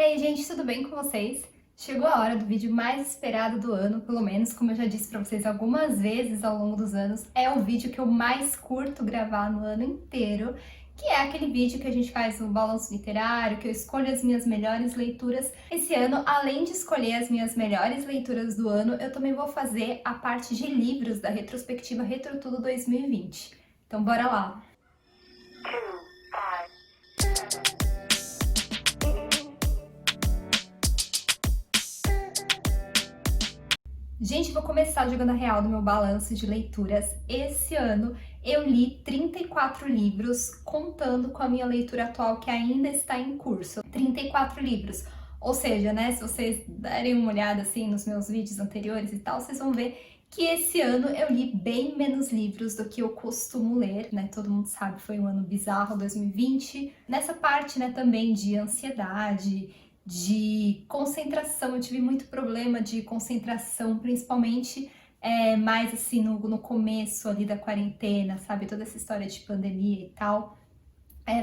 aí, gente, tudo bem com vocês? Chegou a hora do vídeo mais esperado do ano, pelo menos, como eu já disse pra vocês algumas vezes ao longo dos anos, é o vídeo que eu mais curto gravar no ano inteiro, que é aquele vídeo que a gente faz o balanço literário, que eu escolho as minhas melhores leituras. Esse ano, além de escolher as minhas melhores leituras do ano, eu também vou fazer a parte de livros da retrospectiva Retro Tudo 2020. Então bora lá! Gente, vou começar jogando a real do meu balanço de leituras. Esse ano eu li 34 livros, contando com a minha leitura atual que ainda está em curso. 34 livros. Ou seja, né, se vocês derem uma olhada assim nos meus vídeos anteriores e tal, vocês vão ver que esse ano eu li bem menos livros do que eu costumo ler, né? Todo mundo sabe, foi um ano bizarro, 2020. Nessa parte, né, também de ansiedade, de concentração, eu tive muito problema de concentração, principalmente mais assim no começo ali da quarentena, sabe? Toda essa história de pandemia e tal.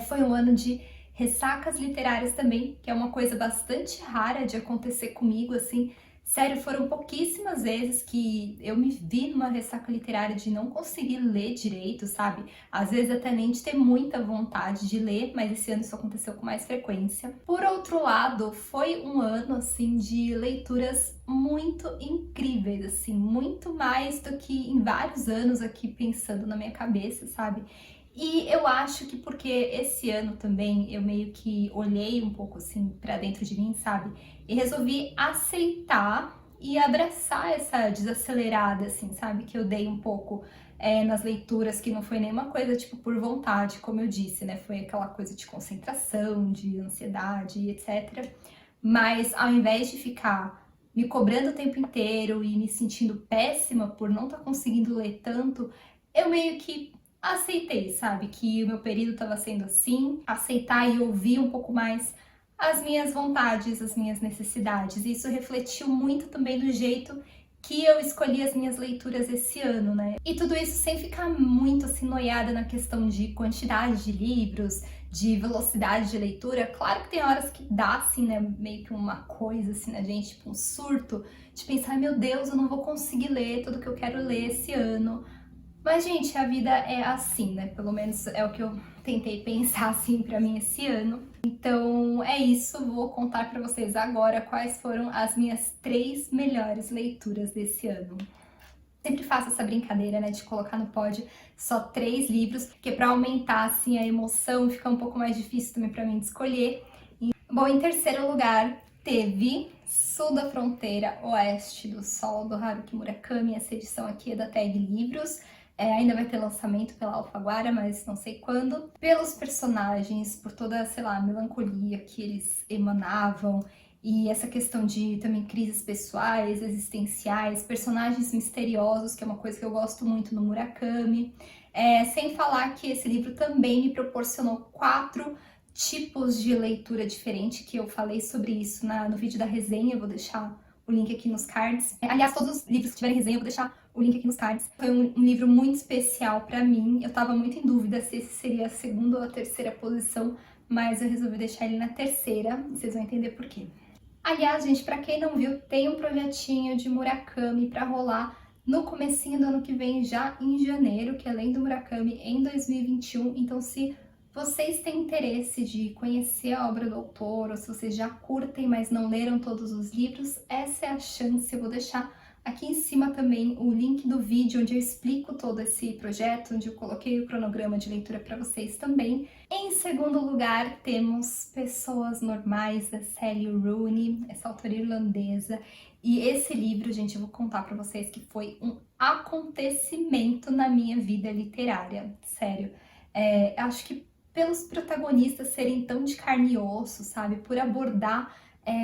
Foi um ano de ressacas literárias também, que é uma coisa bastante rara de acontecer comigo, assim. Sério, foram pouquíssimas vezes que eu me vi numa ressaca literária de não conseguir ler direito, sabe? Às vezes até nem de ter muita vontade de ler, mas esse ano isso aconteceu com mais frequência. Por outro lado, foi um ano, assim, de leituras muito incríveis, assim, muito mais do que em vários anos aqui pensando na minha cabeça, sabe? E eu acho que porque esse ano também eu meio que olhei um pouco assim pra dentro de mim, sabe? E resolvi aceitar e abraçar essa desacelerada, assim, sabe? Que eu dei um pouco nas leituras, que não foi nenhuma coisa tipo por vontade, como eu disse, né? Foi aquela coisa de concentração, de ansiedade, etc. Mas ao invés de ficar me cobrando o tempo inteiro e me sentindo péssima por não estar conseguindo ler tanto, eu meio que aceitei, sabe, que o meu período estava sendo assim, aceitar e ouvir um pouco mais as minhas vontades, as minhas necessidades. E isso refletiu muito também no jeito que eu escolhi as minhas leituras esse ano, né? E tudo isso sem ficar muito assim noiada na questão de quantidade de livros, de velocidade de leitura. Claro que tem horas que dá assim, né, meio que uma coisa assim na gente, tipo um surto, de pensar, meu Deus, eu não vou conseguir ler tudo que eu quero ler esse ano. Mas, gente, a vida é assim, né? Pelo menos é o que eu tentei pensar assim pra mim esse ano. Então é isso, vou contar pra vocês agora quais foram as minhas 3 melhores leituras desse ano. Sempre faço essa brincadeira, né, de colocar no pódio só 3 livros, porque pra aumentar assim a emoção fica um pouco mais difícil também pra mim de escolher. Bom, em terceiro lugar teve Sul da Fronteira, Oeste do Sol, do Haruki Murakami. Essa edição aqui é da Tag Livros. Ainda vai ter lançamento pela Alfaguara, mas não sei quando. Pelos personagens, por toda, sei lá, a melancolia que eles emanavam e essa questão de também crises pessoais, existenciais, personagens misteriosos, que é uma coisa que eu gosto muito no Murakami. Sem falar que esse livro também me proporcionou 4 tipos de leitura diferente, que eu falei sobre isso no vídeo da resenha, eu vou deixar o link aqui nos cards. Aliás, todos os livros que tiverem resenha, eu vou deixar o link aqui nos cards. Foi um livro muito especial pra mim, eu tava muito em dúvida se esse seria a segunda ou a terceira posição, mas eu resolvi deixar ele na terceira, e vocês vão entender por quê. Aliás, gente, pra quem não viu, tem um projetinho de Murakami pra rolar no comecinho do ano que vem, já em janeiro, que é além do Murakami em 2021, então se vocês têm interesse de conhecer a obra do autor, ou se vocês já curtem, mas não leram todos os livros, essa é a chance. Eu vou deixar aqui em cima também o link do vídeo onde eu explico todo esse projeto, onde eu coloquei o cronograma de leitura para vocês também. Em segundo lugar, temos Pessoas Normais, da Sally Rooney, essa autora irlandesa. E esse livro, gente, eu vou contar para vocês que foi um acontecimento na minha vida literária, sério. Acho que pelos protagonistas serem tão de carne e osso, sabe? Por abordar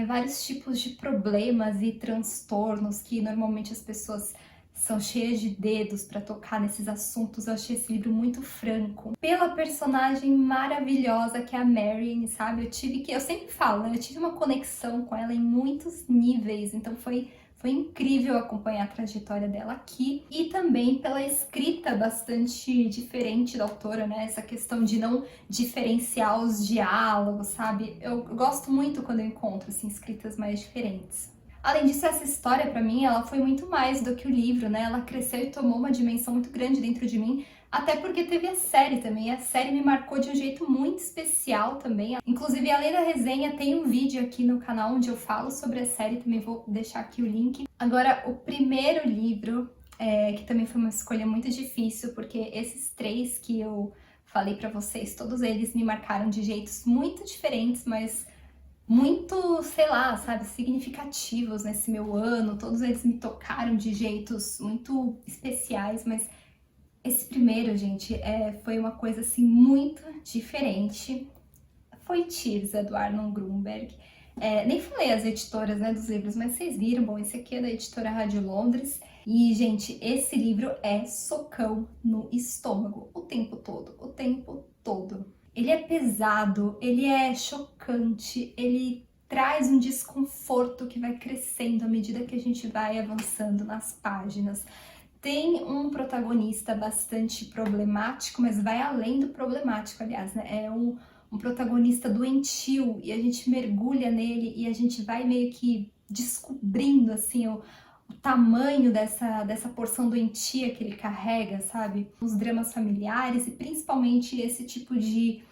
vários tipos de problemas e transtornos que normalmente as pessoas são cheias de dedos para tocar nesses assuntos. Eu achei esse livro muito franco. Pela personagem maravilhosa que é a Marianne, sabe? Eu sempre falo, né? Eu tive uma conexão com ela em muitos níveis, então foi Foi incrível acompanhar a trajetória dela aqui e também pela escrita bastante diferente da autora, né? Essa questão de não diferenciar os diálogos, sabe? Eu gosto muito quando eu encontro assim, escritas mais diferentes. Além disso, essa história para mim, ela foi muito mais do que o livro, né? Ela cresceu e tomou uma dimensão muito grande dentro de mim, até porque teve a série também. A série me marcou de um jeito muito especial também. Inclusive, além da resenha, tem um vídeo aqui no canal onde eu falo sobre a série, também vou deixar aqui o link. Agora, o primeiro livro, que também foi uma escolha muito difícil, porque esses 3 que eu falei para vocês, todos eles me marcaram de jeitos muito diferentes, mas muito, sei lá, sabe, significativos nesse meu ano. Todos eles me tocaram de jeitos muito especiais, mas esse primeiro, gente, foi uma coisa assim muito diferente. Foi Tirza, do Arnon Grunberg. Nem falei as editoras, né, dos livros, mas vocês viram, bom, esse aqui é da editora Rádio Londres. E, gente, esse livro é socão no estômago o tempo todo, o tempo todo. Ele é pesado, ele é chocante, ele traz um desconforto que vai crescendo à medida que a gente vai avançando nas páginas. Tem um protagonista bastante problemático, mas vai além do problemático, aliás, né? É um protagonista doentio e a gente mergulha nele e a gente vai meio que descobrindo, assim, o tamanho dessa porção doentia que ele carrega, sabe? Os dramas familiares e principalmente esse tipo de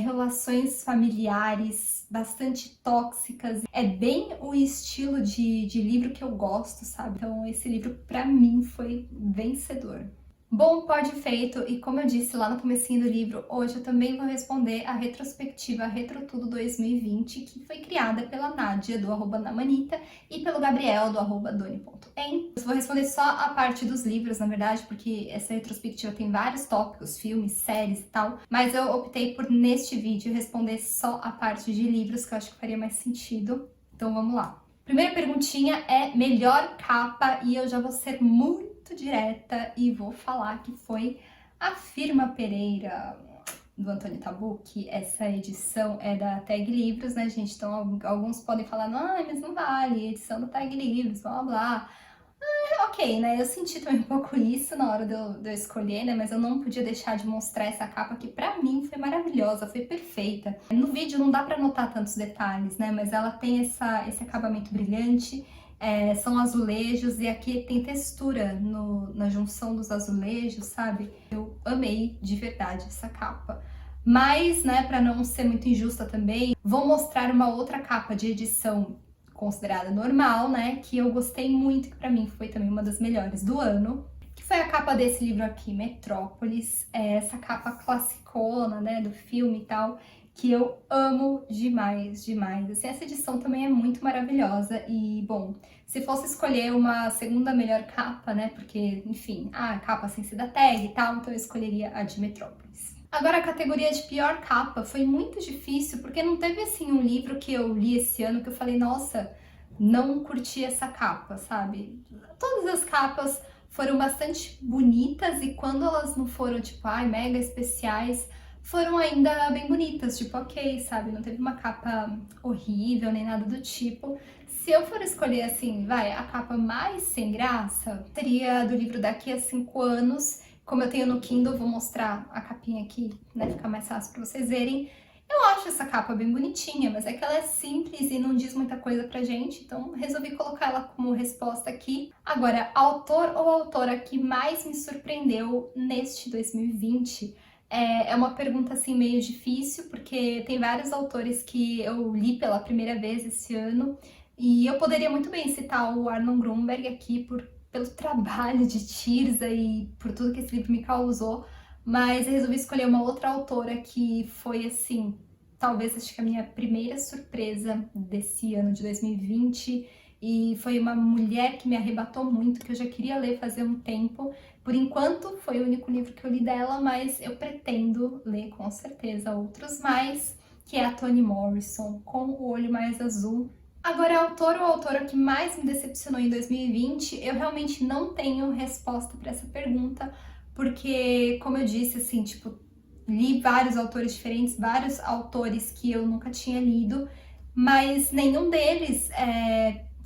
relações familiares bastante tóxicas. É bem o estilo de livro que eu gosto, sabe? Então esse livro pra mim foi vencedor. Bom, pode feito, e como eu disse lá no comecinho do livro, hoje eu também vou responder a retrospectiva RetroTudo 2020, que foi criada pela Nádia, do @namanita, e pelo Gabriel, do @doni.em. Eu vou responder só a parte dos livros, na verdade, porque essa retrospectiva tem vários tópicos, filmes, séries e tal, mas eu optei por, neste vídeo, responder só a parte de livros, que eu acho que faria mais sentido. Então vamos lá. Primeira perguntinha é melhor capa, e eu já vou ser muito direta e vou falar que foi a Firma Pereira, do Antônio Tabucchi. Essa edição é da Tag Livros, né, gente? Então alguns podem falar, não, mas não vale, edição da Tag Livros, blá blá. Ok, né? Eu senti também um pouco isso na hora de eu escolher, né? Mas eu não podia deixar de mostrar essa capa que pra mim foi maravilhosa, foi perfeita. No vídeo não dá pra notar tantos detalhes, né? Mas ela tem esse acabamento brilhante. São azulejos e aqui tem textura na junção dos azulejos, sabe? Eu amei de verdade essa capa. Mas, né, para não ser muito injusta também, vou mostrar uma outra capa de edição considerada normal, né, que eu gostei muito, que para mim foi também uma das melhores do ano, que foi a capa desse livro aqui, Metrópolis, essa capa classicona, né, do filme e tal, que eu amo demais, demais. Assim, essa edição também é muito maravilhosa e, bom, se fosse escolher uma segunda melhor capa, né, porque, enfim, a capa sem ser da tag e tal, então eu escolheria a de Metrópolis. Agora, a categoria de pior capa foi muito difícil, porque não teve, assim, um livro que eu li esse ano que eu falei, nossa, não curti essa capa, sabe? Todas as capas foram bastante bonitas e quando elas não foram, tipo, ai, mega especiais, foram ainda bem bonitas, tipo, ok, sabe? Não teve uma capa horrível, nem nada do tipo. Se eu for escolher, assim, vai, a capa mais sem graça, seria do livro Daqui a 5 Anos. Como eu tenho no Kindle, vou mostrar a capinha aqui, né? Fica mais fácil pra vocês verem. Eu acho essa capa bem bonitinha, mas é que ela é simples e não diz muita coisa pra gente, então resolvi colocar ela como resposta aqui. Agora, autor ou autora que mais me surpreendeu neste 2020? É uma pergunta assim meio difícil, porque tem vários autores que eu li pela primeira vez esse ano, e eu poderia muito bem citar o Arnon Grunberg aqui pelo trabalho de Tirza e por tudo que esse livro me causou, mas eu resolvi escolher uma outra autora que foi, assim, talvez acho que a minha primeira surpresa desse ano de 2020, e foi uma mulher que me arrebatou muito, que eu já queria ler fazia um tempo. Por enquanto foi o único livro que eu li dela, mas eu pretendo ler com certeza outros mais, que é a Toni Morrison, Com o Olho Mais Azul. Agora, autor ou autora que mais me decepcionou em 2020, eu realmente não tenho resposta para essa pergunta, porque, como eu disse, assim, tipo, li vários autores diferentes, vários autores que eu nunca tinha lido, mas nenhum deles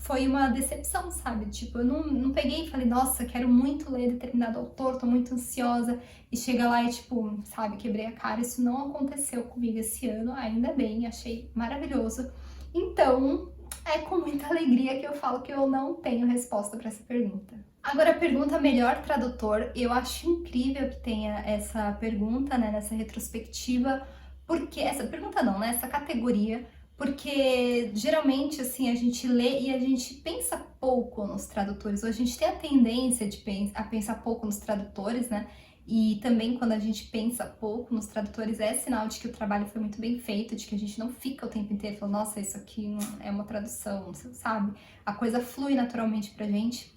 foi uma decepção, sabe? Tipo, eu não peguei e falei, nossa, quero muito ler determinado autor, tô muito ansiosa, e chega lá e, tipo, sabe, quebrei a cara. Isso não aconteceu comigo esse ano, ainda bem, achei maravilhoso. Então, é com muita alegria que eu falo que eu não tenho resposta para essa pergunta. Agora, a pergunta melhor tradutor, eu acho incrível que tenha essa pergunta, né, nessa retrospectiva, porque essa pergunta não, né, essa categoria, porque geralmente assim a gente lê e a gente pensa pouco nos tradutores, ou a gente tem a tendência de pensar pouco nos tradutores, né? E também quando a gente pensa pouco nos tradutores é sinal de que o trabalho foi muito bem feito, de que a gente não fica o tempo inteiro falando, nossa, isso aqui não é uma tradução, você sabe? A coisa flui naturalmente pra gente.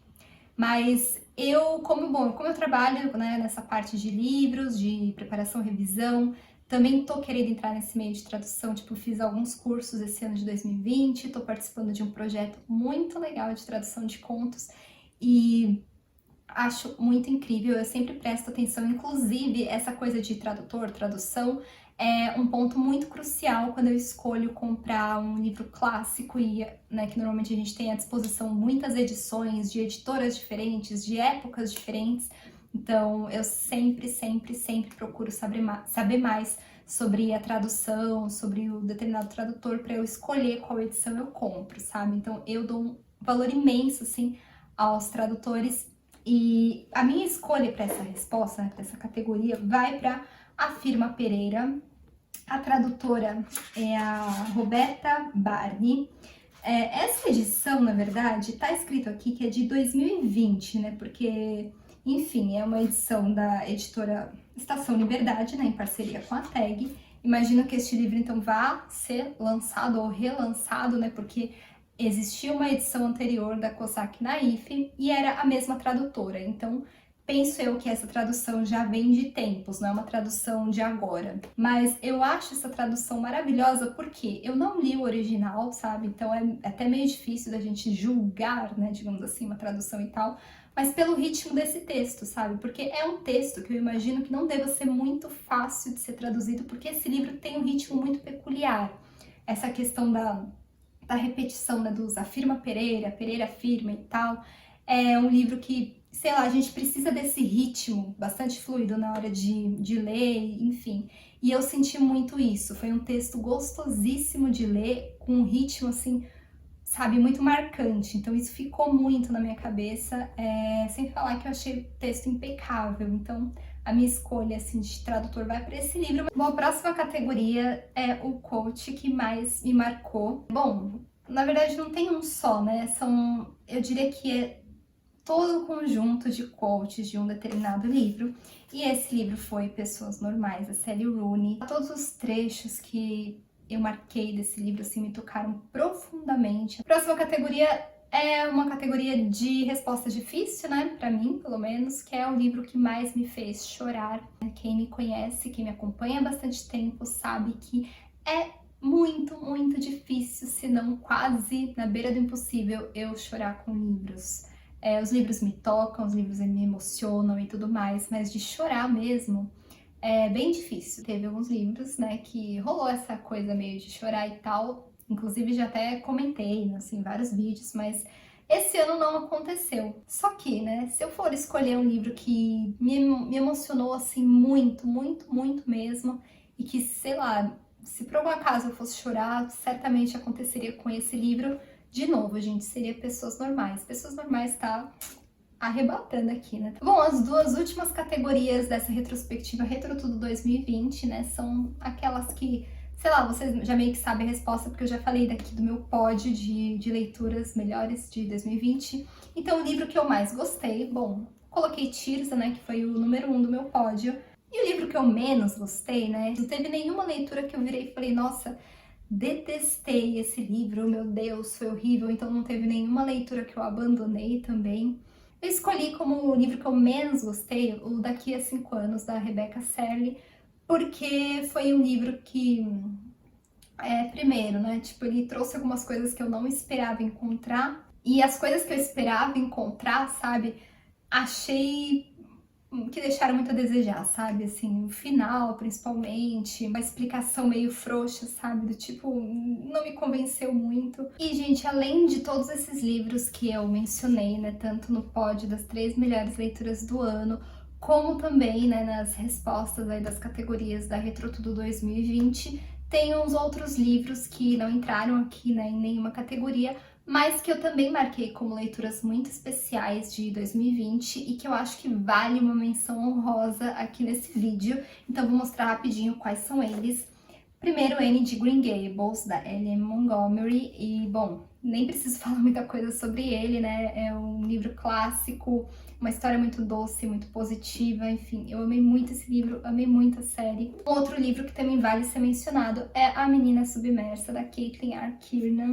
Mas eu, como eu trabalho, né, nessa parte de livros, de preparação, revisão, também tô querendo entrar nesse meio de tradução, tipo, fiz alguns cursos esse ano de 2020, tô participando de um projeto muito legal de tradução de contos e acho muito incrível, eu sempre presto atenção, inclusive essa coisa de tradutor, tradução, é um ponto muito crucial quando eu escolho comprar um livro clássico e, né, que normalmente a gente tem à disposição muitas edições de editoras diferentes, de épocas diferentes. Então, eu sempre procuro saber mais sobre a tradução, sobre o determinado tradutor para eu escolher qual edição eu compro, sabe? Então, eu dou um valor imenso assim aos tradutores e a minha escolha para essa resposta, né, para essa categoria, vai para a Firma Pereira. A tradutora é a Roberta Barni. Essa edição, na verdade, está escrito aqui que é de 2020, né? Porque, enfim, é uma edição da editora Estação Liberdade, né? Em parceria com a TAG. Imagino que este livro, então, vá ser lançado ou relançado, né? Porque existia uma edição anterior da Cossack Naif e era a mesma tradutora. Então, penso eu que essa tradução já vem de tempos, não é uma tradução de agora. Mas eu acho essa tradução maravilhosa porque eu não li o original, sabe? Então é até meio difícil da gente julgar, né, digamos assim, uma tradução e tal, mas pelo ritmo desse texto, sabe? Porque é um texto que eu imagino que não deva ser muito fácil de ser traduzido, porque esse livro tem um ritmo muito peculiar. Essa questão da repetição, né, dos afirma Pereira, Pereira afirma e tal, é um livro que, sei lá, a gente precisa desse ritmo bastante fluido na hora de ler, enfim. E eu senti muito isso. Foi um texto gostosíssimo de ler, com um ritmo, assim, sabe, muito marcante. Então isso ficou muito na minha cabeça, sem falar que eu achei o texto impecável. Então a minha escolha, assim, de tradutor vai para esse livro. Bom, a próxima categoria é o quote que mais me marcou. Bom, na verdade não tem um só, né? Eu diria que é todo o conjunto de quotes de um determinado livro. E esse livro foi Pessoas Normais, da Sally Rooney. Todos os trechos que eu marquei desse livro, assim, me tocaram profundamente. A próxima categoria é uma categoria de resposta difícil, né? Pra mim, pelo menos, que é o livro que mais me fez chorar. Quem me conhece, quem me acompanha há bastante tempo, sabe que é muito difícil, se não quase na beira do impossível, eu chorar com livros. Os livros me tocam, os livros me emocionam e tudo mais, mas de chorar mesmo é bem difícil. Teve alguns livros, né, que rolou essa coisa meio de chorar e tal, inclusive já até comentei, assim, em vários vídeos, mas esse ano não aconteceu. Só que, né, se eu for escolher um livro que me emocionou, assim, muito mesmo, e que, sei lá, se por algum acaso eu fosse chorar, certamente aconteceria com esse livro. De novo, gente, seria Pessoas Normais. Pessoas Normais tá arrebatando aqui, né? Bom, as duas últimas categorias dessa retrospectiva Retro Tudo 2020, né, são aquelas que, sei lá, vocês já meio que sabem a resposta, porque eu já falei daqui do meu pódio de leituras melhores de 2020. Então, o livro que eu mais gostei, bom, coloquei Tirza, né, que foi o número 1 do meu pódio. E o livro que eu menos gostei, né, não teve nenhuma leitura que eu virei e falei, nossa, detestei esse livro, meu Deus, foi horrível, então não teve nenhuma leitura que eu abandonei também. Eu escolhi como livro que eu menos gostei o Daqui a 5 Anos, da Rebecca Serle, porque foi um livro que, primeiro, né, tipo, ele trouxe algumas coisas que eu não esperava encontrar, e as coisas que eu esperava encontrar, sabe, achei que deixaram muito a desejar, sabe? Assim, o final, principalmente, uma explicação meio frouxa, sabe? Do tipo, não me convenceu muito. E, gente, além de todos esses livros que eu mencionei, né, tanto no pódio das 3 melhores leituras do ano, como também, né, nas respostas aí das categorias da Retrotudo 2020, tem uns outros livros que não entraram aqui, né, em nenhuma categoria, mas que eu também marquei como leituras muito especiais de 2020 e que eu acho que vale uma menção honrosa aqui nesse vídeo. Então vou mostrar rapidinho quais são eles. Primeiro, Anne de Green Gables, da L.M. Montgomery, e, bom, nem preciso falar muita coisa sobre ele, né? É um livro clássico, uma história muito doce, muito positiva, enfim, eu amei muito esse livro, amei muito a série. Um outro livro que também vale ser mencionado é A Menina Submersa, da Caitlin R. Kiernan.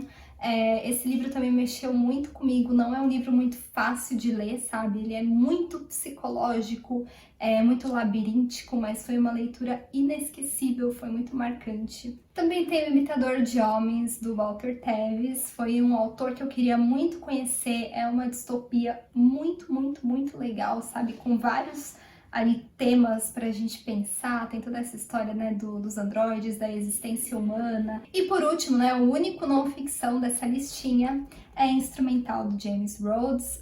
Esse livro também mexeu muito comigo, não é um livro muito fácil de ler, sabe? Ele é muito psicológico, muito labiríntico, mas foi uma leitura inesquecível, foi muito marcante. Também tem O Imitador de Homens, do Walter Tevis, foi um autor que eu queria muito conhecer, é uma distopia muito, muito, muito legal, sabe? Com vários ali temas pra gente pensar, tem toda essa história, né, dos androides, da existência humana. E por último, né, o único não ficção dessa listinha é Instrumental, do James Rhodes.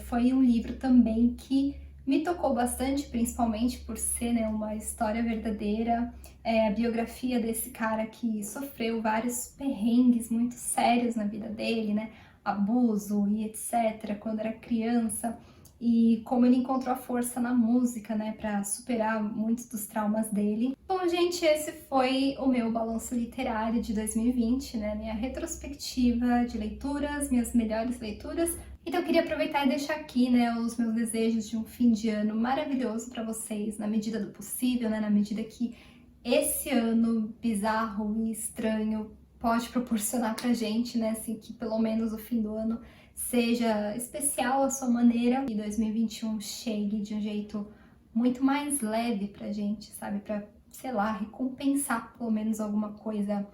Foi um livro também que me tocou bastante, principalmente por ser, né, uma história verdadeira, a biografia desse cara que sofreu vários perrengues muito sérios na vida dele, né, abuso e etc, quando era criança, e como ele encontrou a força na música, né, para superar muitos dos traumas dele. Bom, gente, esse foi o meu balanço literário de 2020, né, minha retrospectiva de leituras, minhas melhores leituras. Então eu queria aproveitar e deixar aqui, né, os meus desejos de um fim de ano maravilhoso para vocês, na medida do possível, né, na medida que esse ano bizarro e estranho pode proporcionar pra gente, né, assim, que pelo menos o fim do ano seja especial à sua maneira e 2021 chegue de um jeito muito mais leve pra gente, sabe? Pra, sei lá, recompensar pelo menos alguma coisa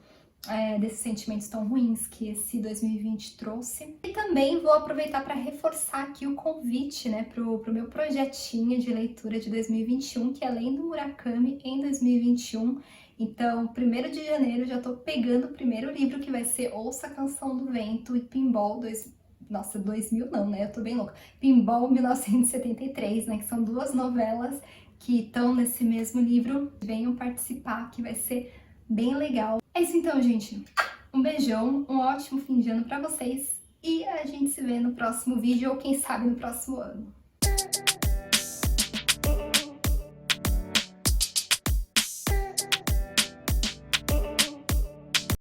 desses sentimentos tão ruins que esse 2020 trouxe. E também vou aproveitar para reforçar aqui o convite, né, pro meu projetinho de leitura de 2021, que é além do Murakami em 2021. Então, 1º de janeiro já tô pegando o primeiro livro, que vai ser Ouça a Canção do Vento e Pinball 2000 não, né? Eu tô bem louca. Pinball 1973, né? Que são 2 novelas que estão nesse mesmo livro. Venham participar, que vai ser bem legal. É isso então, gente. Um beijão, um ótimo fim de ano pra vocês e a gente se vê no próximo vídeo ou quem sabe no próximo ano.